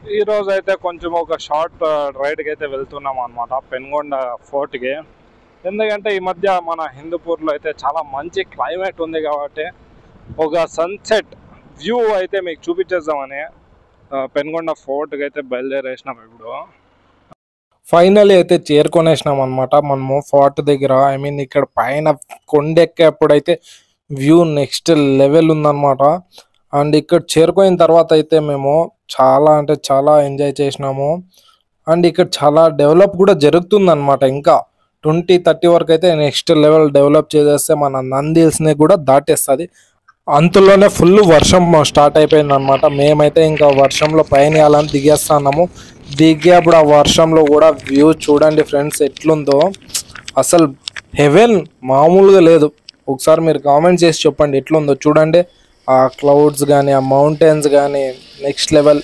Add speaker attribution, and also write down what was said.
Speaker 1: ఈ రోజు అయితే కొంచెం ఒక షార్ట్ రైడ్కి అయితే వెళ్తున్నాం అనమాట పెనుగొండ ఫోర్ట్కి. ఎందుకంటే ఈ మధ్య మన హిందూపూర్లో అయితే చాలా మంచి క్లైమేట్ ఉంది కాబట్టి ఒక సన్సెట్ వ్యూ అయితే మీకు చూపించేద్దామని పెనుగొండ ఫోర్ట్కి అయితే బయలుదేరేసినాం. ఇప్పుడు ఫైనల్ అయితే చేరుకొనేసినాం అనమాట మనము ఫోర్ట్ దగ్గర. ఐ మీన్ ఇక్కడ పైన కొండెక్కేప్పుడైతే వ్యూ నెక్స్ట్ లెవెల్ ఉందన్నమాట. అండ్ ఇక్కడ చేరుకున్న తర్వాత అయితే మేము చాలా అంటే చాలా ఎంజాయ్ చేసినాము. అండ్ ఇక్కడ చాలా డెవలప్ కూడా జరుగుతుందన్నమాట. ఇంకా 2030 వరకు అయితే నెక్స్ట్ లెవెల్ డెవలప్ చేసేస్తే మన నంది హిల్స్ని కూడా దాటేస్తుంది. అంతలోనే ఫుల్ వర్షం స్టార్ట్ అయిపోయింది అనమాట. మేమైతే ఇంకా వర్షంలో పయనియాలని దిగేస్తున్నాము. దిగేప్పుడు ఆ వర్షంలో కూడా వ్యూ చూడండి ఫ్రెండ్స్ ఎట్లుందో, అసలు హెవెన్ మామూలుగా లేదు. ఒకసారి మీరు కామెంట్ చేసి చెప్పండి ఎట్లుందో చూడండి. ఆ క్లౌడ్స్ కానీ ఆ మౌంటైన్స్ కానీ నెక్స్ట్ లెవెల్.